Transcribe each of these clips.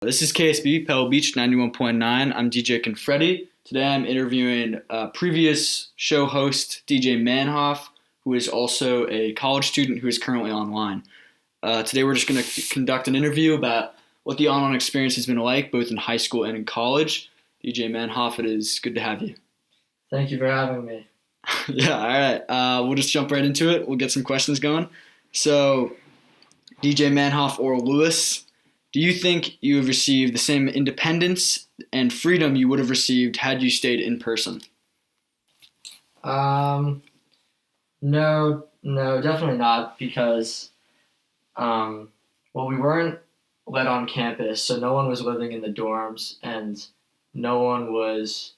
This is KSPB Pebble Beach 91.9. I'm DJ KonFreddy. Today I'm interviewing previous show host DJ Manhoff, who is also a college student who is currently online. Today we're just going to conduct an interview about what the online experience has been like, both in high school and in college. DJ Manhoff, it is good to have you. Thank you for having me. Yeah, all right. We'll just jump right into it. We'll get some questions going. So, DJ Manhoff or Louis, do you think you have received the same independence and freedom you would have received had you stayed in person? No, definitely not because, we weren't let on campus, so no one was living in the dorms and no one was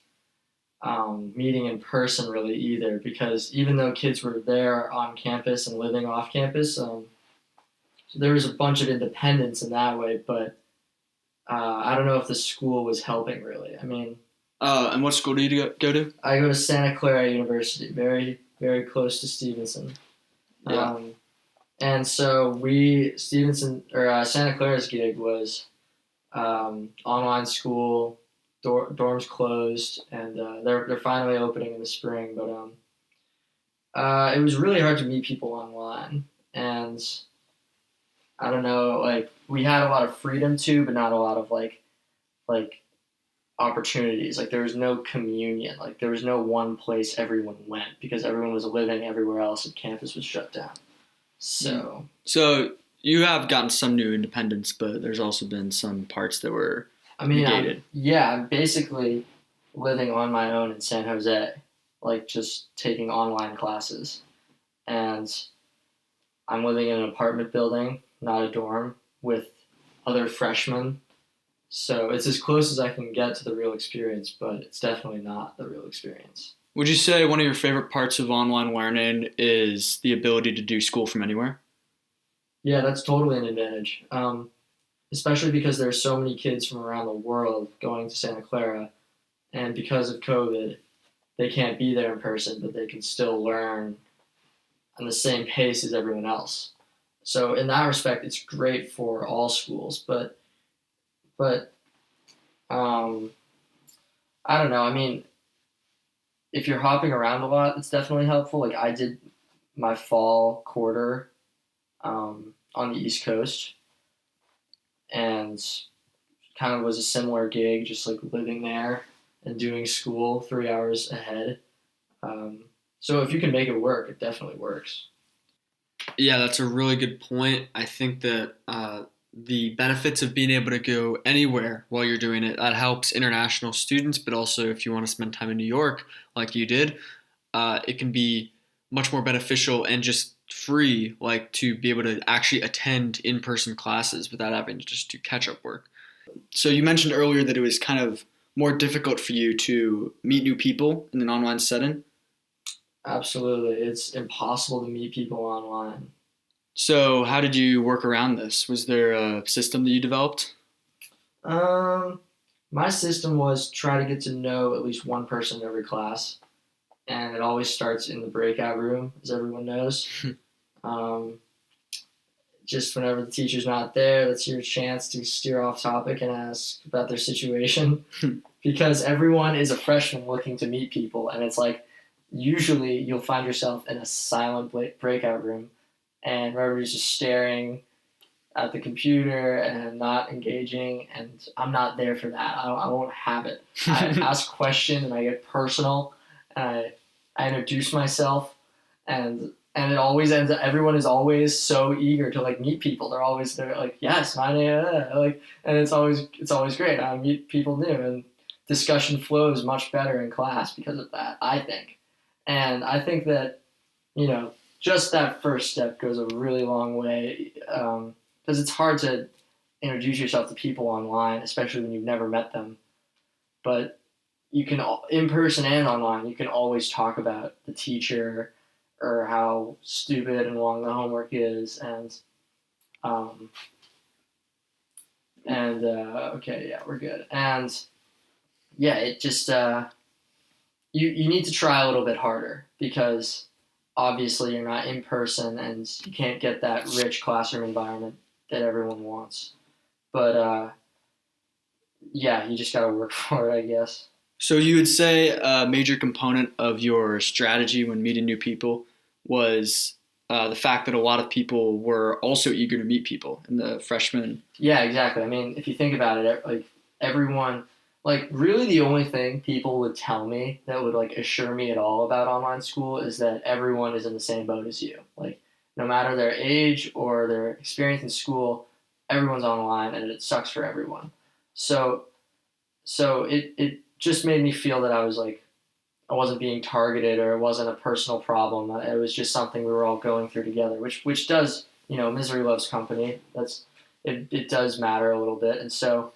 meeting in person really either, because even though kids were there on campus and living off campus, so there was a bunch of independence in that way, but I don't know if the school was helping really. I mean, and what school do you go to? I go to Santa Clara University, very, very close to Stevenson. Yeah. And so Santa Clara's gig was online school, dorms closed, and they're finally opening in the spring. But it was really hard to meet people online, and I don't know, like we had a lot of freedom too, but not a lot of like opportunities. Like there was no communion. Like there was no one place everyone went because everyone was living everywhere else and campus was shut down. So you have gotten some new independence, but there's also been some parts that were negated. I'm basically living on my own in San Jose, like just taking online classes. And I'm living in an apartment building, not a dorm, with other freshmen. So it's as close as I can get to the real experience, but it's definitely not the real experience. Would you say one of your favorite parts of online learning is the ability to do school from anywhere? Yeah, that's totally an advantage, especially because there are so many kids from around the world going to Santa Clara, and because of COVID, they can't be there in person, but they can still learn on the same pace as everyone else. So in that respect, it's great for all schools, but I don't know. I mean, if you're hopping around a lot, it's definitely helpful. Like I did my fall quarter on the East Coast, and kind of was a similar gig, just like living there and doing school 3 hours ahead. So if you can make it work, it definitely works. Yeah, that's a really good point. I think that the benefits of being able to go anywhere while you're doing it, that helps international students, but also if you want to spend time in New York like you did, it can be much more beneficial and just free, like to be able to actually attend in-person classes without having to just do catch-up work. So you mentioned earlier that it was kind of more difficult for you to meet new people in an online setting. Absolutely. It's impossible to meet people online. So how did you work around this? Was there a system that you developed? My system was try to get to know at least one person in every class, and it always starts in the breakout room, as everyone knows. Just whenever the teacher's not there, that's your chance to steer off topic and ask about their situation, because everyone is a freshman looking to meet people, and it's like usually you'll find yourself in a silent breakout room, and everybody's just staring at the computer and not engaging, and I'm not there for that. I won't have it. I ask questions and I get personal, and I introduce myself, and it always ends up, everyone is always so eager to like meet people. They're like, yes, my name, like, and it's always great. I meet people new, and discussion flows much better in class because of that, I think. And I think that, just that first step goes a really long way, because it's hard to introduce yourself to people online, especially when you've never met them. But you can, in person and online, you can always talk about the teacher or how stupid and long the homework is, okay, yeah, we're good. And yeah, it just you need to try a little bit harder, because obviously you're not in person and you can't get that rich classroom environment that everyone wants. But yeah, you just got to work for it, I guess. So you would say a major component of your strategy when meeting new people was the fact that a lot of people were also eager to meet people in the freshman. Yeah, exactly. I mean, if you think about it, like everyone, like really the only thing people would tell me that would like assure me at all about online school is that everyone is in the same boat as you. Like no matter their age or their experience in school, everyone's online and it sucks for everyone. So it just made me feel that I was like I wasn't being targeted or it wasn't a personal problem. It was just something we were all going through together, which does, misery loves company. It does matter a little bit. And so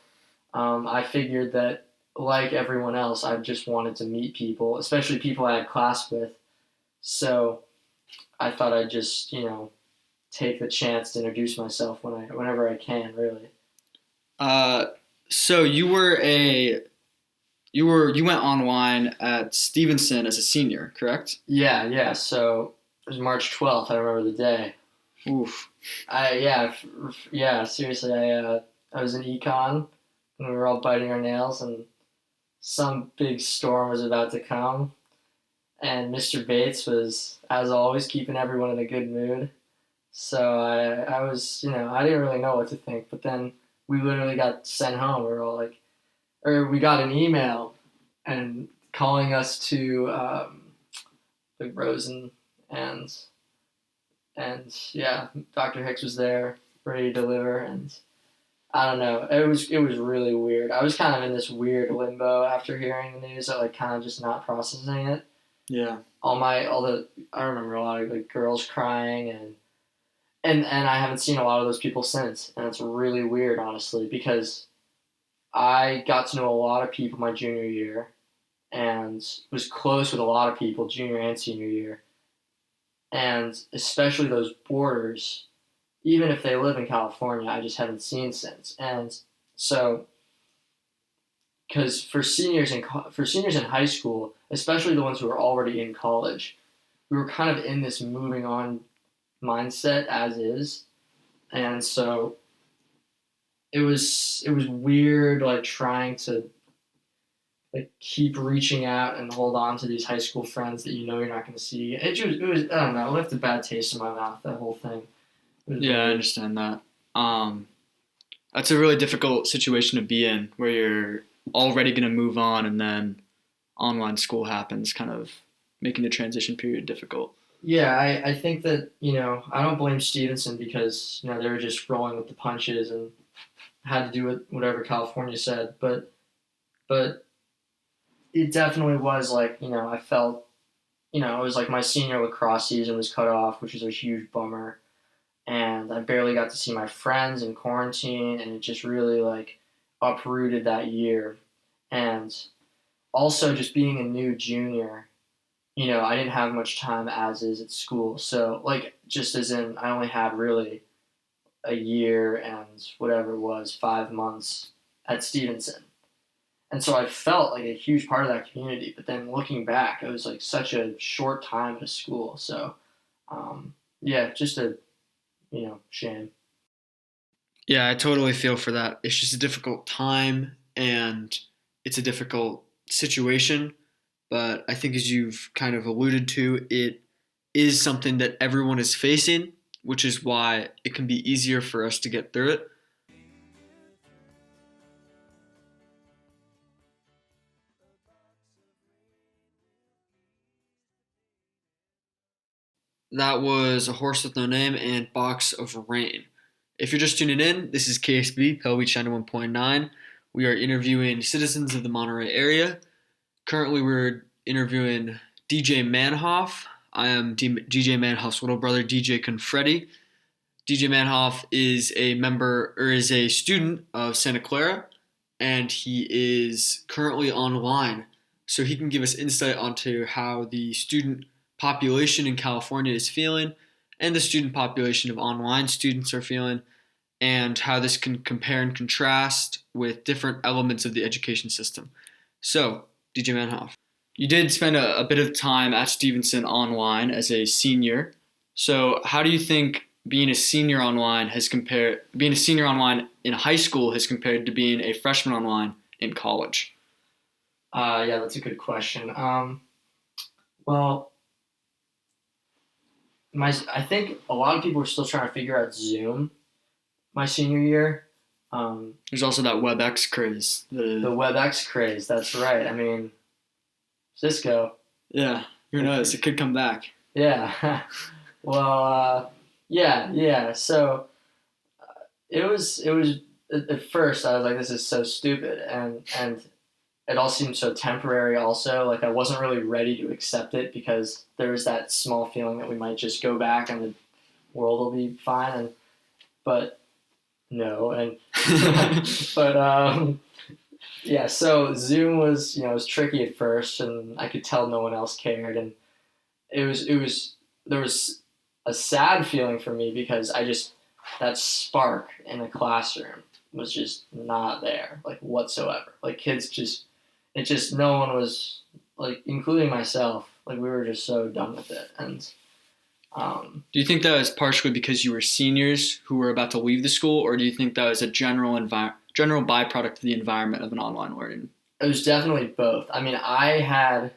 I figured that like everyone else, I just wanted to meet people, especially people I had class with. So I thought I'd just, take the chance to introduce myself whenever I can, really. Uh, so you went online at Stevenson as a senior, correct? Yeah, yeah. So it was March 12th. I remember the day. Oof. Yeah, seriously. I was in econ and we were all biting our nails, and some big storm was about to come. And Mr. Bates was, as always, keeping everyone in a good mood. So I was, I didn't really know what to think. But then we literally got sent home. We were all like, or we got an email and calling us to the Rosen and yeah, Dr. Hicks was there, ready to deliver, and I don't know. It was really weird. I was kind of in this weird limbo after hearing the news, like kind of just not processing it. Yeah. I remember a lot of like girls crying and I haven't seen a lot of those people since, and it's really weird, honestly, because I got to know a lot of people my junior year and was close with a lot of people junior and senior year, and especially those boarders, even if they live in California, I just haven't seen since. And so, because for seniors in high school, especially the ones who are already in college, we were kind of in this moving on mindset as is, and so it was weird, like trying to like keep reaching out and hold on to these high school friends that you're not going to see. It was I don't know, it left a bad taste in my mouth, that whole thing. Yeah, I understand that. Um, that's a really difficult situation to be in, where you're already going to move on, and then online school happens, kind of making the transition period difficult. Yeah, I think that, I don't blame Stevenson because, they were just rolling with the punches and had to do whatever California said. But it definitely was like, I felt, it was like my senior lacrosse season was cut off, which is a huge bummer. And I barely got to see my friends in quarantine, and it just really like uprooted that year. And also just being a new junior, I didn't have much time as is at school. So like just as in I only had really a year and whatever it was, 5 months at Stevenson. And so I felt like a huge part of that community. But then looking back, it was like such a short time at a school. So yeah, just a shame. Yeah, I totally feel for that. It's just a difficult time and it's a difficult situation. But I think, as you've kind of alluded to, it is something that everyone is facing, which is why it can be easier for us to get through it. That was A Horse with No Name and Box of Rain. If you're just tuning in, this is KSPB Pell Beach 91.9. We are interviewing citizens of the Monterey area. Currently, we're interviewing DJ Manhoff. I am DJ Manhoff's little brother, DJ KonFreddy. DJ Manhoff is is a student of Santa Clara, and he is currently online. So he can give us insight onto how the student population in California is feeling, and the student population of online students are feeling, and how this can compare and contrast with different elements of the education system. So, DJ Manhoff, you did spend a bit of time at Stevenson online as a senior. So, how do you think being a senior online in high school has compared to being a freshman online in college? Yeah, that's a good question. Well, I think a lot of people were still trying to figure out Zoom my senior year. There's also that WebEx craze. The WebEx craze, that's right. I mean, Cisco. Yeah, who knows? It could come back. Yeah. Well, yeah. So it was at first I was like, this is so stupid, and it all seemed so temporary. Also, like I wasn't really ready to accept it because there was that small feeling that we might just go back and the world will be fine. But no, and but yeah. So Zoom was it was tricky at first, and I could tell no one else cared, and it was there was a sad feeling for me because that spark in the classroom was just not there, like whatsoever. Like kids no one was like, including myself, like we were just so done with it. And do you think that was partially because you were seniors who were about to leave the school, or do you think that was a general byproduct of the environment of an online learning? it was definitely both. I mean, I had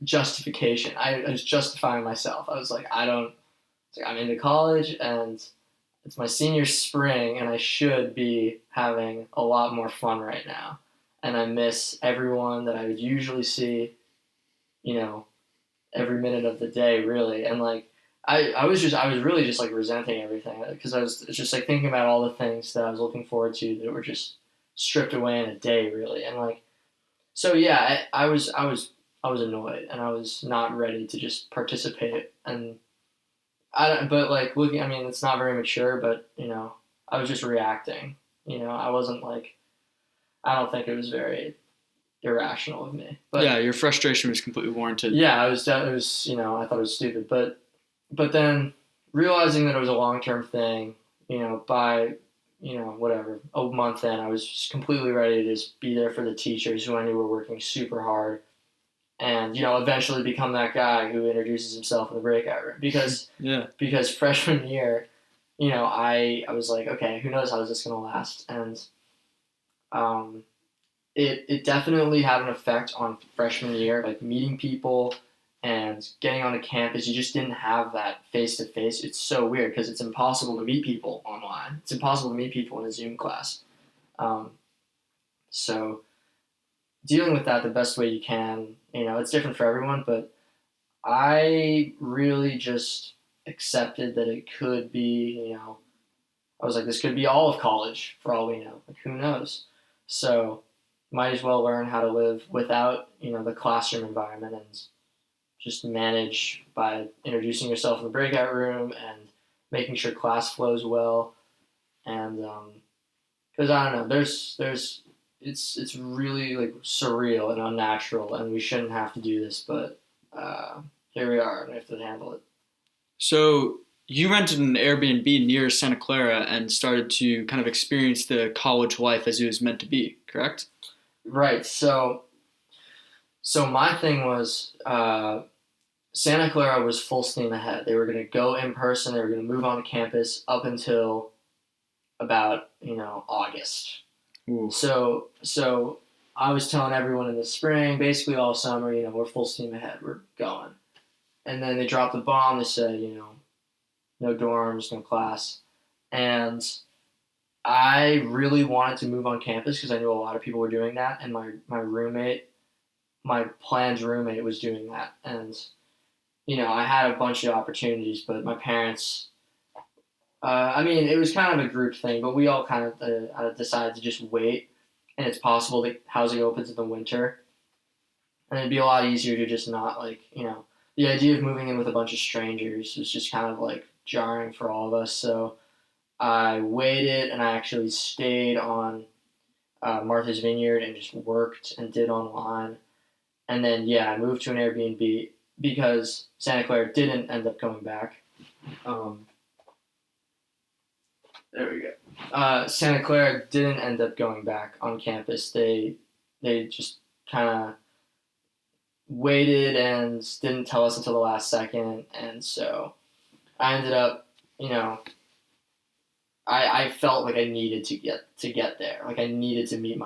justification. I was justifying myself. I was like, I'm into college and it's my senior spring and I should be having a lot more fun right now. And I miss everyone that I would usually see, every minute of the day, really. And like, I was really just like resenting everything because I was just like thinking about all the things that I was looking forward to that were just stripped away in a day, really. And like, so yeah, I was annoyed and I was not ready to just participate. And but like looking, I mean, it's not very mature, but I was just reacting. I wasn't like, I don't think it was very irrational of me. But yeah, your frustration was completely warranted. yeah, it was, I thought it was stupid, but then realizing that it was a long-term thing, by, whatever, a month in, I was just completely ready to just be there for the teachers who I knew were working super hard and, eventually become that guy who introduces himself in the breakout room because freshman year, I was like, okay, who knows how this is going to last. And, it definitely had an effect on freshman year, like meeting people and getting onto campus. You just didn't have that face to face. It's so weird because it's impossible to meet people online. It's impossible to meet people in a Zoom class. So dealing with that the best way you can, it's different for everyone, but I really just accepted that it could be, I was like, this could be all of college for all we know. Like, who knows? So might as well learn how to live without, the classroom environment and just manage by introducing yourself in the breakout room and making sure class flows well. And because I don't know, it's really like surreal and unnatural, and we shouldn't have to do this, but here we are, and we have to handle it. So you rented an Airbnb near Santa Clara and started to kind of experience the college life as it was meant to be, correct? Right. So my thing was Santa Clara was full steam ahead. They were going to go in person. They were going to move on to campus up until about August. Ooh. So I was telling everyone in the spring, basically all summer, we're full steam ahead. We're going. And then they dropped the bomb. They said, no dorms, no class. And I really wanted to move on campus because I knew a lot of people were doing that. And my planned roommate was doing that. And, I had a bunch of opportunities, but my parents, I mean, it was kind of a group thing, but we all kind of decided to just wait. And it's possible that housing opens in the winter. And it'd be a lot easier to just not like, the idea of moving in with a bunch of strangers was just kind of like jarring for all of us. So I waited and I actually stayed on Martha's Vineyard and just worked and did online. And then, I moved to an Airbnb because Santa Clara didn't end up going back. There we go. Santa Clara didn't end up going back on campus. They just kind of waited and didn't tell us until the last second. And so I ended up, I felt like I needed to get there. Like I needed to meet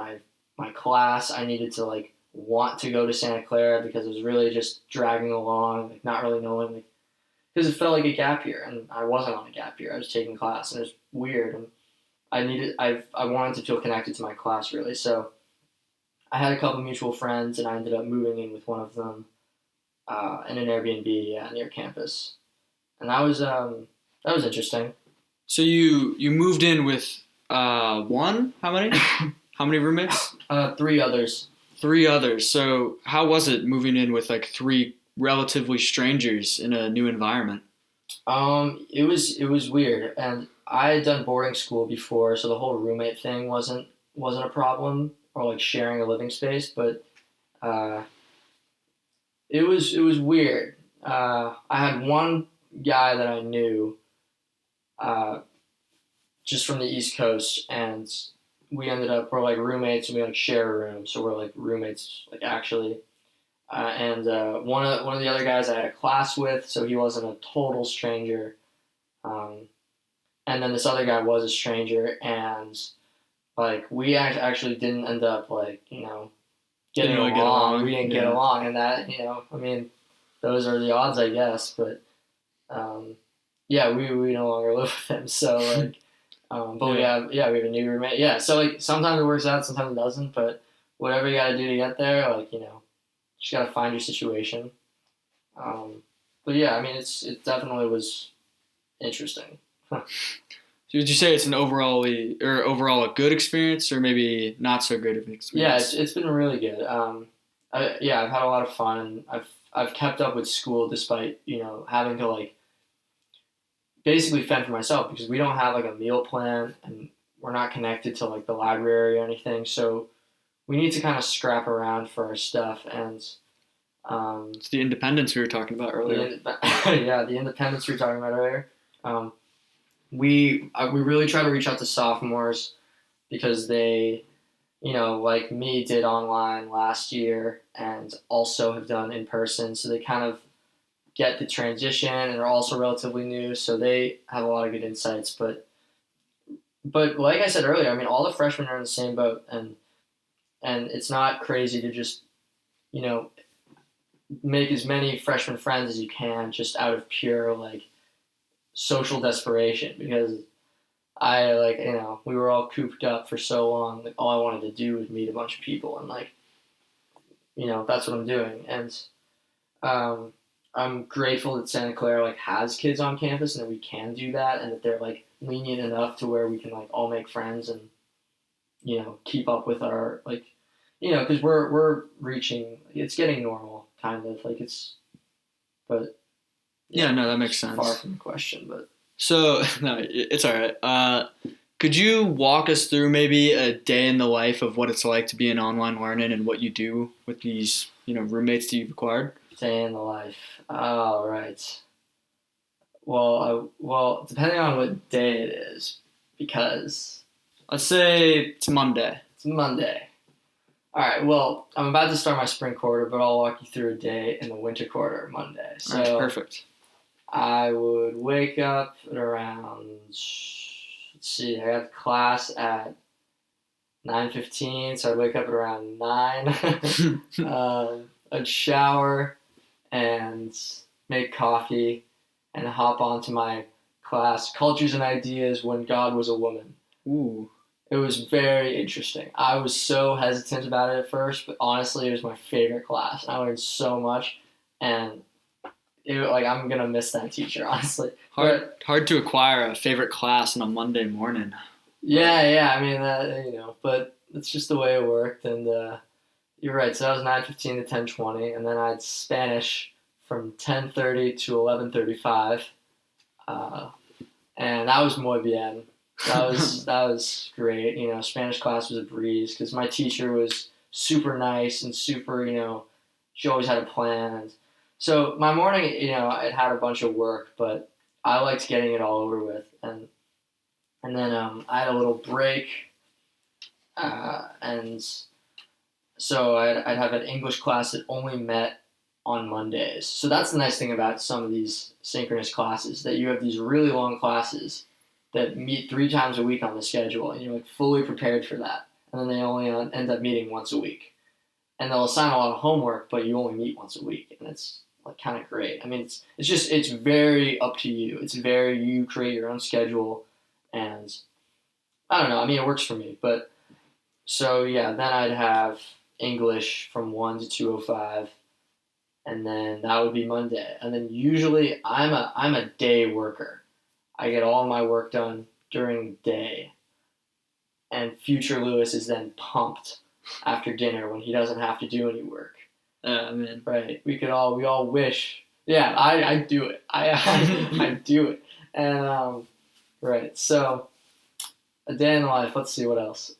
my class, I needed to like want to go to Santa Clara because it was really just dragging along, like not really knowing, like, because it felt like a gap year, and I wasn't on a gap year. I was taking class, and it was weird, and I wanted to feel connected to my class really. So I had a couple mutual friends, and I ended up moving in with one of them in an Airbnb near campus, and that was interesting. So you moved in with one? How many? How many roommates? Three others. Three others. So how was it moving in with like three relatively strangers in a new environment? It was weird, and I had done boarding school before, so the whole roommate thing wasn't a problem, or like sharing a living space, but uh, it was weird. I had one guy that I knew uh, just from the East Coast, and we're like roommates, and we like share a room, so we're like roommates, like actually. And one of the other guys I had a class with, so he wasn't a total stranger. Um, and then this other guy was a stranger, and like we actually didn't end up like getting Didn't really along. get along. We didn't get Yeah. along, and that I mean, those are the odds, I guess. But yeah, we no longer live with him, so like, but we have a new roommate. Yeah, so like sometimes it works out, sometimes it doesn't. But whatever you got to do to get there, like just got to find your situation. But yeah, I mean, it definitely was interesting. So would you say it's an overall a good experience, or maybe not so great of an Yeah, experience? it's been really good. I've had a lot of fun, and I've kept up with school despite having to like basically fend for myself because we don't have like a meal plan, and we're not connected to like the library or anything. So we need to kind of scrap around for our stuff, and It's the independence we were talking about earlier. the independence we were talking about earlier. Um, we really try to reach out to sophomores because they, like me, did online last year and also have done in person. So they kind of get the transition and are also relatively new. So they have a lot of good insights. But like I said earlier, I mean, all the freshmen are in the same boat, and it's not crazy to just you know make as many freshman friends as you can just out of pure like social desperation because I like we were all cooped up for so long. Like all I wanted to do was meet a bunch of people, and like that's what I'm doing. And um, I'm grateful that Santa Clara like has kids on campus and that we can do that, and that they're like lenient enough to where we can like all make friends and keep up with our like because we're reaching it's getting normal kind of like it's but Yeah, no, that makes it's sense. far from the question, but So no, it's all right. Could you walk us through maybe a day in the life of what it's like to be in online learning and what you do with these, roommates that you've acquired? day in the life. All right. Well, depending on what day it is, because Let's say it's Monday. it's Monday. All right. Well, I'm about to start my spring quarter, but I'll walk you through a day in the winter quarter, Monday. All right, So perfect. I would wake up at around. Let's see. I got class at 9:15, so I'd wake up at around 9. I'd shower and make coffee and hop onto my class, Cultures and Ideas When God Was a Woman. Ooh. It was very interesting. I was so hesitant about it at first, but honestly, it was my favorite class. I learned so much, and I'm gonna miss that teacher, honestly. Hard to acquire a favorite class on a Monday morning. Yeah. I mean, but it's just the way it worked, and you're right. So that was 9:15 to 10:20, and then I had Spanish from 10:30 to 11:35, and that was muy bien. That was great. Spanish class was a breeze because my teacher was super nice and super. She always had a plan. And so my morning, it had a bunch of work, but I liked getting it all over with. And then I had a little break, and so I'd have an English class that only met on Mondays. So that's the nice thing about some of these synchronous classes, that you have these really long classes that meet 3 times a week on the schedule, and you're like fully prepared for that. and then they only end up meeting once a week. And they'll assign a lot of homework, but you only meet once a week, and it's like kind of great. I mean, it's very up to you. It's very, you create your own schedule, and I don't know. I mean, it works for me. But so yeah, then I'd have English from 1 to 2:05, and then that would be Monday. And then usually I'm a day worker. I get all my work done during the day, and future Louis is then pumped after dinner when he doesn't have to do any work. Man. Right. We all wish. Yeah, I do it. I do it. And right. So a day in the life. Let's see what else.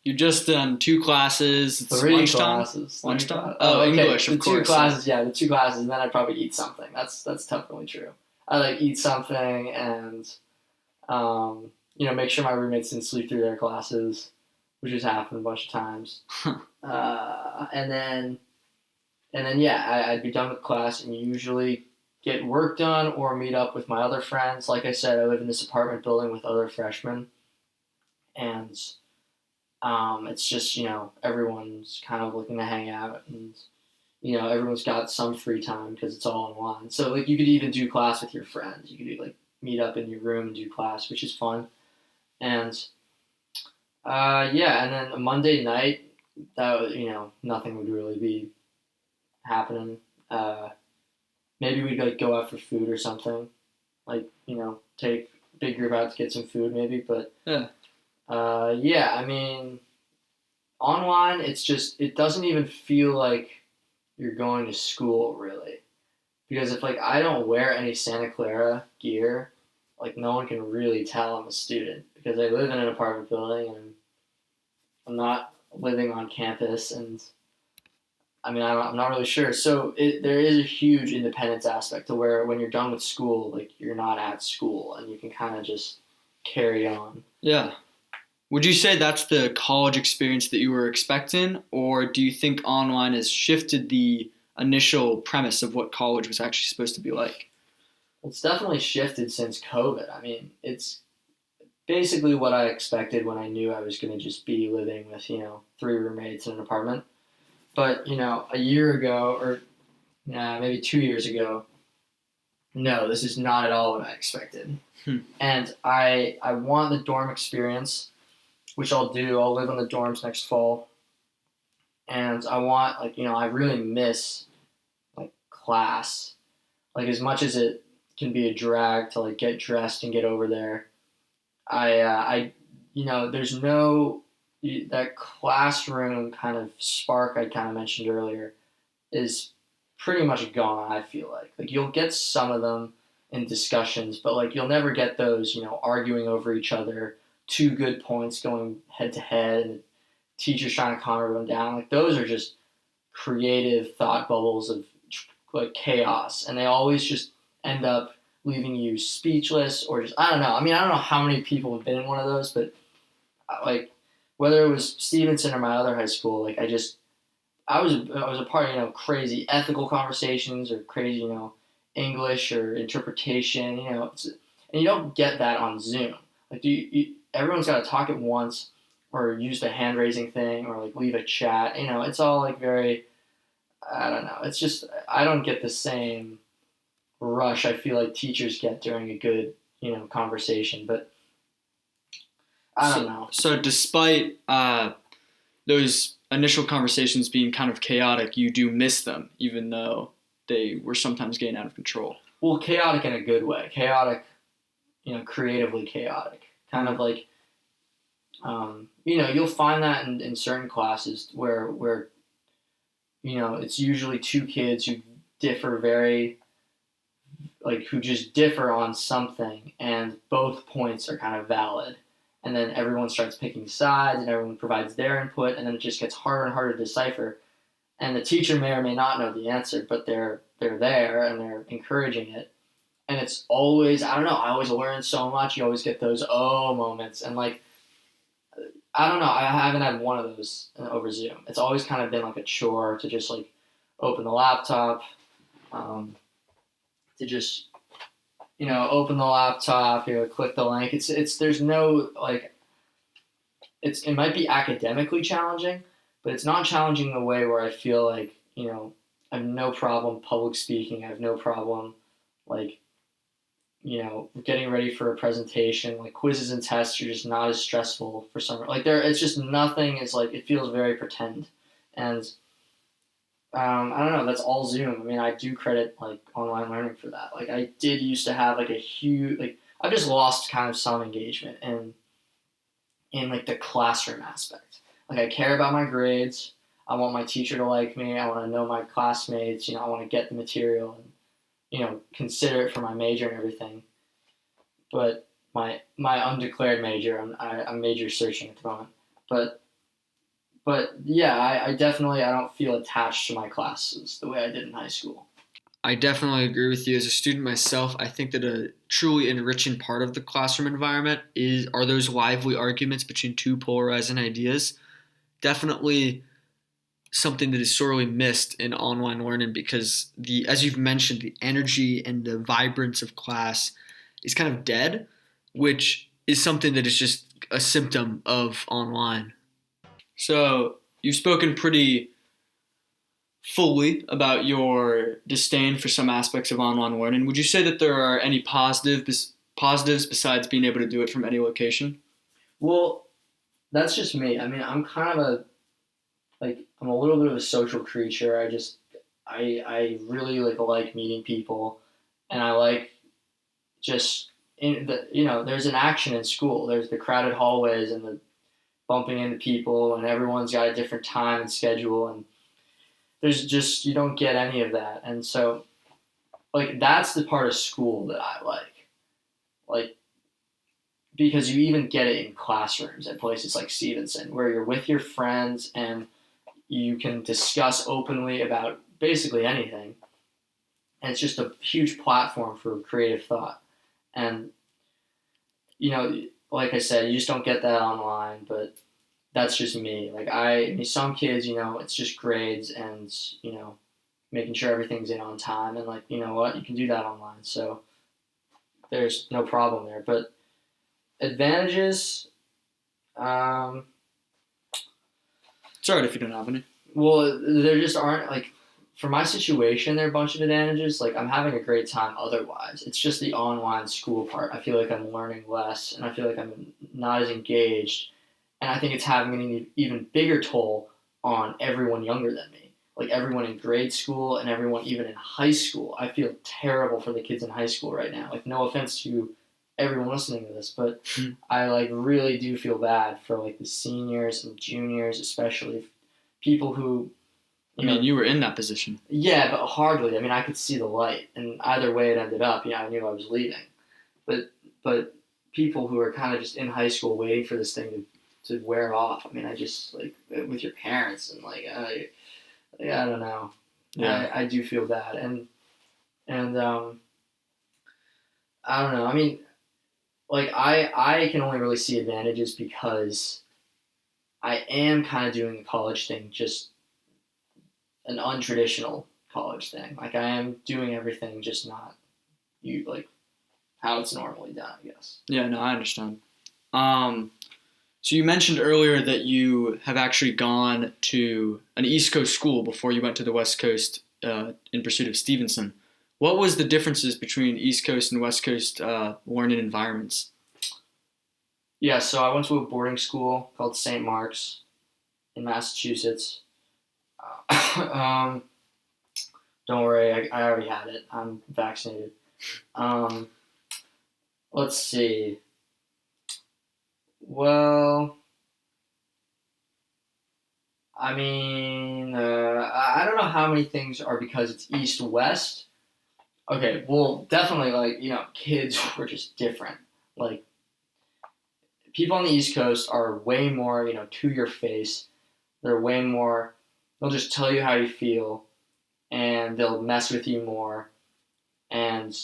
You just done 2 classes. It's 3 lunchtime? classes. Lunchtime? Oh, okay. English, of course. The 2 classes, yeah, the 2 classes, and then I'd probably eat something. That's definitely true. I like eat something and make sure my roommates didn't sleep through their classes, which has happened a bunch of times. And then yeah, I'd be done with class and usually get work done or meet up with my other friends. Like I said, I live in this apartment building with other freshmen, and it's just, everyone's kind of looking to hang out, and everyone's got some free time because it's all online. So like you could even do class with your friends. You could like meet up in your room and do class, which is fun. And yeah, and then a Monday night, that nothing would really be happening. Maybe we'd like go out for food or something, like take a big group out to get some food maybe. But yeah, yeah. I mean, online it doesn't even feel like you're going to school really, because if like I don't wear any Santa Clara gear, like no one can really tell I'm a student because I live in an apartment building and I'm not living on campus, and I mean I'm not really sure. So there is a huge independence aspect to where when you're done with school, like you're not at school and you can kind of just carry on. Yeah. Would you say that's the college experience that you were expecting, or do you think online has shifted the initial premise of what college was actually supposed to be like? It's definitely shifted since COVID. I mean, it's basically what I expected when I knew I was going to just be living with, 3 roommates in an apartment. But, a year ago, or maybe 2 years ago, no, this is not at all what I expected. And I want the dorm experience, which I'll do. I'll live in the dorms next fall. And I want, I really miss, class. Like, as much as it can be a drag to, get dressed and get over there, there's no, that classroom kind of spark I kind of mentioned earlier is pretty much gone, I feel like. Like, you'll get some of them in discussions, but, you'll never get those, arguing over each other, 2 good points going head to head, and the teachers trying to calm everyone down. Like, those are just creative thought bubbles of, chaos, and they always just end up leaving you speechless or just, I don't know. I mean, I don't know how many people have been in one of those, but, whether it was Stevenson or my other high school, I was a part of, crazy ethical conversations or crazy, English or interpretation, and you don't get that on Zoom. Like, everyone's got to talk at once or use the hand raising thing or leave a chat. It's all very, I don't know. It's just, I don't get the same rush I feel like teachers get during a good, conversation, but I don't know. So despite those initial conversations being kind of chaotic, you do miss them, even though they were sometimes getting out of control. Well, chaotic in a good way. Chaotic, creatively chaotic. Kind of like, you'll find that in certain classes where it's usually 2 kids who differ who just differ on something, and both points are kind of valid. And then everyone starts picking sides, and everyone provides their input, and then it just gets harder and harder to decipher. And the teacher may or may not know the answer, but they're there, and they're encouraging it. And it's always, I don't know, I always learn so much. You always get those oh moments. And I don't know, I haven't had one of those over Zoom. It's always kind of been a chore to just open the laptop, to just open the laptop, click the link. It's there's no it might be academically challenging, but it's not challenging in the way where I feel like, I have no problem public speaking. I have no problem, like, getting ready for a presentation. Like, quizzes and tests are just not as stressful for some. Like, it's just nothing is like, it feels very pretend. And I don't know, that's all Zoom. I mean, I do credit like online learning for that. Like, I did used to have like a huge, like, I've just lost kind of some engagement in like the classroom aspect. Like, I care about my grades. I want my teacher to like me. I want to know my classmates. I want to get the material and consider it for my major and everything. But my undeclared major, I'm major searching at the moment. But yeah, I definitely I don't feel attached to my classes the way I did in high school. I definitely agree with you. As a student myself, I think that a truly enriching part of the classroom environment are those lively arguments between two polarizing ideas. Definitely something that is sorely missed in online learning because as you've mentioned, the energy and the vibrance of class is kind of dead, which is something that is just a symptom of online. So you've spoken pretty fully about your disdain for some aspects of online learning. Would you say that there are any positives besides being able to do it from any location? Well, that's just me. I mean, I'm kind of I'm a little bit of a social creature. I really like meeting people, and I like just there's an action in school. There's the crowded hallways and the bumping into people, and everyone's got a different time and schedule, and there's just you don't get any of that. And so like that's the part of school that I like because you even get it in classrooms at places like Stevenson where you're with your friends and you can discuss openly about basically anything. And it's just a huge platform for creative thought. And, like I said, you just don't get that online, but that's just me. Like, I mean, some kids, it's just grades and, making sure everything's in on time. And, like, you know what? You can do that online. So there's no problem there. But advantages, It's all right if you don't have any. well, there just aren't like for my situation. There are a bunch of advantages. Like I'm having a great time. Otherwise, it's just the online school part. I feel like I'm learning less, and I feel like I'm not as engaged. And I think it's having an even bigger toll on everyone younger than me. Like everyone in grade school and everyone even in high school. I feel terrible for the kids in high school right now. Like no offense to everyone listening to this, but I like really do feel bad for like the seniors and juniors, especially people who You were in that position. yeah, but hardly. I mean, I could see the light, and either way it ended up, I knew I was leaving. But people who are kind of just in high school waiting for this thing to wear off. I mean, I just like with your parents and I don't know. Yeah. I do feel bad, and I don't know. I mean, like I can only really see advantages because I am kind of doing the college thing just an untraditional college thing. Like I am doing everything just not how it's normally done, I guess. Yeah, no, I understand. So you mentioned earlier that you have actually gone to an East Coast school before you went to the West Coast in pursuit of Stevenson. What was the differences between East Coast and West Coast learning environments? Yeah, so I went to a boarding school called St. Mark's in Massachusetts. Don't worry, I already had it. I'm vaccinated. Let's see. Well, I mean, I don't know how many things are because it's east-west. Okay, well, definitely, kids were just different. Like, people on the East Coast are way more, to your face. They're way more, they'll just tell you how you feel, and they'll mess with you more, and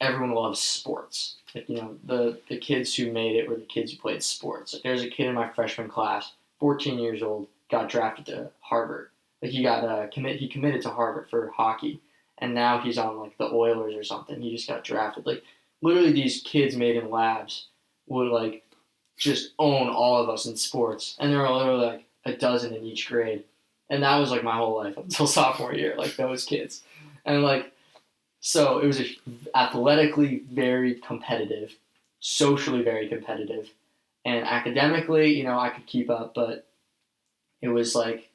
everyone loves sports. Like, the kids who made it were the kids who played sports. Like, there's a kid in my freshman class, 14 years old, got drafted to Harvard. Like, he committed to Harvard for hockey, and now he's on, the Oilers or something. He just got drafted. Like, literally these kids made in labs would, just own all of us in sports, and there were literally like a dozen in each grade, and that was like my whole life up until sophomore year, like those kids, and like so it was athletically very competitive, socially very competitive, and academically, I could keep up, but it was like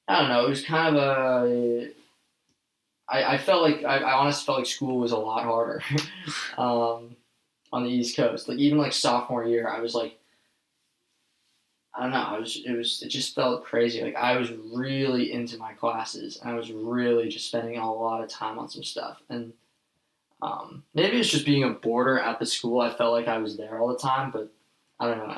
I don't know, it was kind of I felt like I honestly felt like school was a lot harder on the East Coast. Like even like sophomore year, I was like I don't know. It just felt crazy. Like I was really into my classes, and I was really just spending a lot of time on some stuff. And maybe it's just being a boarder at the school. I felt like I was there all the time, but I don't know.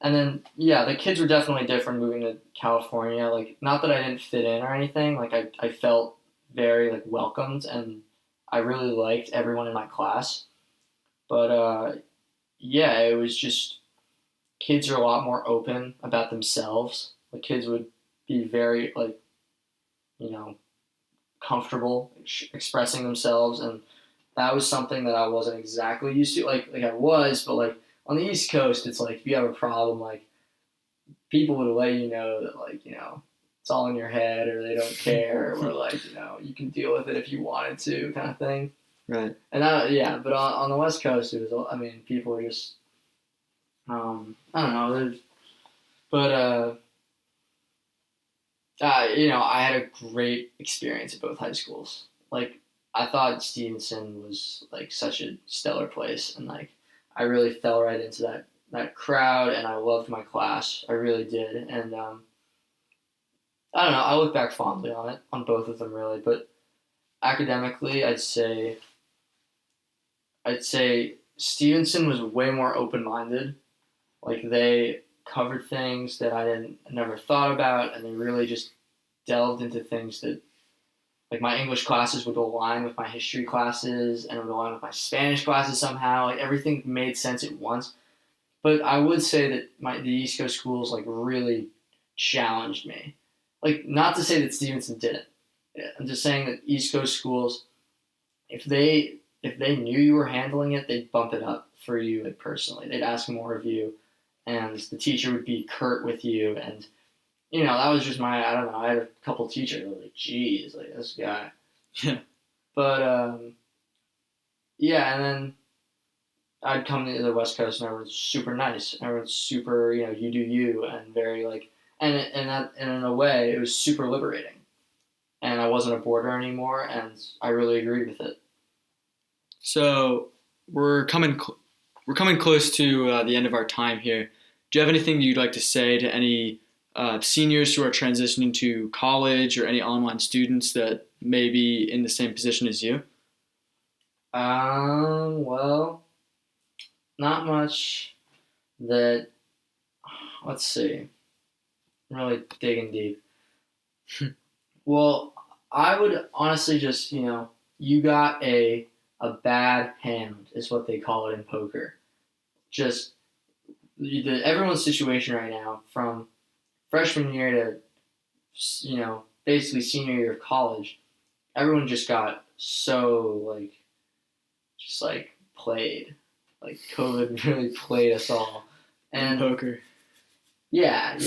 And then yeah, the kids were definitely different moving to California. Like not that I didn't fit in or anything. Like I felt very like welcomed, and I really liked everyone in my class. But yeah, it was just kids are a lot more open about themselves. Like kids would be very like comfortable expressing themselves, and that was something that I wasn't exactly used to. Like I was, but like on the East Coast, it's like if you have a problem, like people would let you know that like it's all in your head, or they don't care, or like you can deal with it if you wanted to, kind of thing. Right. And yeah, but on the West Coast, it was. I mean, people were just I don't know. But I had a great experience at both high schools. Like I thought Stevenson was like such a stellar place, and like I really fell right into that crowd, and I loved my class. I really did, and I don't know. I look back fondly on it, on both of them, really. But academically, I'd say Stevenson was way more open minded. Like they covered things that I never thought about, and they really just delved into things that like my English classes would align with my history classes, and it would align with my Spanish classes somehow. Like everything made sense at once. But I would say that the East Coast schools like really challenged me. Like not to say that Stevenson didn't. I'm just saying that East Coast schools, if they knew you were handling it, they'd bump it up for you like personally. They'd ask more of you, and the teacher would be curt with you, and that was just I don't know. I had a couple teachers that were like, "Geez, like this guy." Yeah. But yeah, and then I'd come to the West Coast, and everyone's super nice. Everyone's super, you do you, and very like, and in a way, it was super liberating. And I wasn't a boarder anymore, and I really agreed with it. So we're coming close to the end of our time here. Do you have anything you'd like to say to any seniors who are transitioning to college, or any online students that may be in the same position as you? Well, not much. That let's see. I'm really digging deep. Well, I would honestly just you got a bad hand is what they call it in poker. Just everyone's situation right now, from freshman year to basically senior year of college, everyone just got so like just like played. Like COVID really played us all. And poker. Yeah,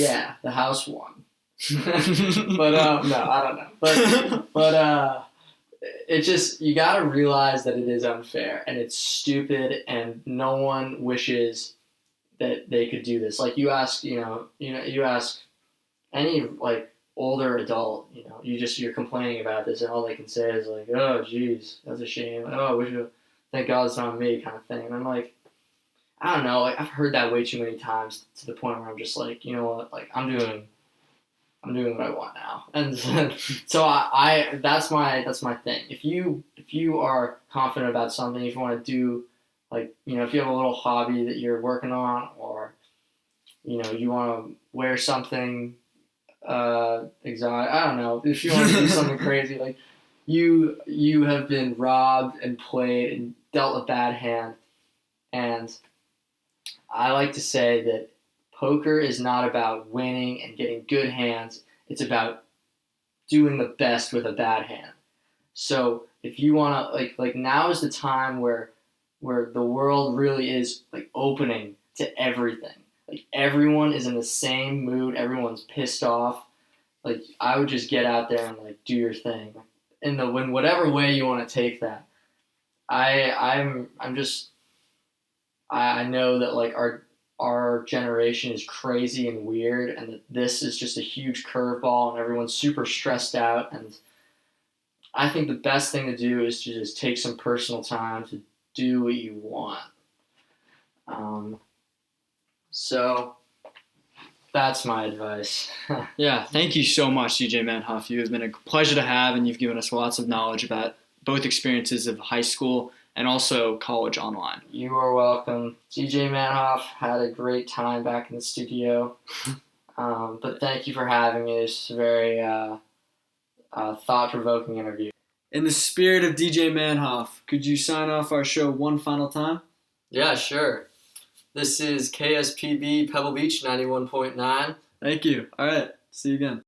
the house won. But no, I don't know. But it just, you got to realize that it is unfair and it's stupid, and no one wishes that they could do this. Like you ask any like older adult, you're complaining about this, and all they can say is like, "Oh, geez, that's a shame. Oh, thank God it's not me," kind of thing. And I'm like, I don't know. Like I've heard that way too many times, to the point where I'm just like, you know what? Like I'm doing what I want now, and so I that's my thing. If you are confident about something, if you want to do, like, if you have a little hobby that you're working on, or you want to wear something exotic, I don't know, if you want to do something crazy, like you have been robbed and played and dealt a bad hand, and I like to say that poker is not about winning and getting good hands. It's about doing the best with a bad hand. So if you want to, like now is the time where the world really is like opening to everything. Like, everyone is in the same mood. Everyone's pissed off. Like, I would just get out there and, like, do your thing. In whatever way you want to take that. I know that, like, our generation is crazy and weird, and that this is just a huge curveball, and everyone's super stressed out. And I think the best thing to do is to just take some personal time to do what you want. So that's my advice. Yeah, thank you so much, DJ Manhoff. You have been a pleasure to have, and you've given us lots of knowledge about both experiences of high school and also college online. You are welcome. DJ Manhoff, had a great time back in the studio. But thank you for having me. It's a very thought-provoking interview. In the spirit of DJ Manhoff, could you sign off our show one final time? Yeah, sure. This is KSPB Pebble Beach 91.9. Thank you. All right. See you again.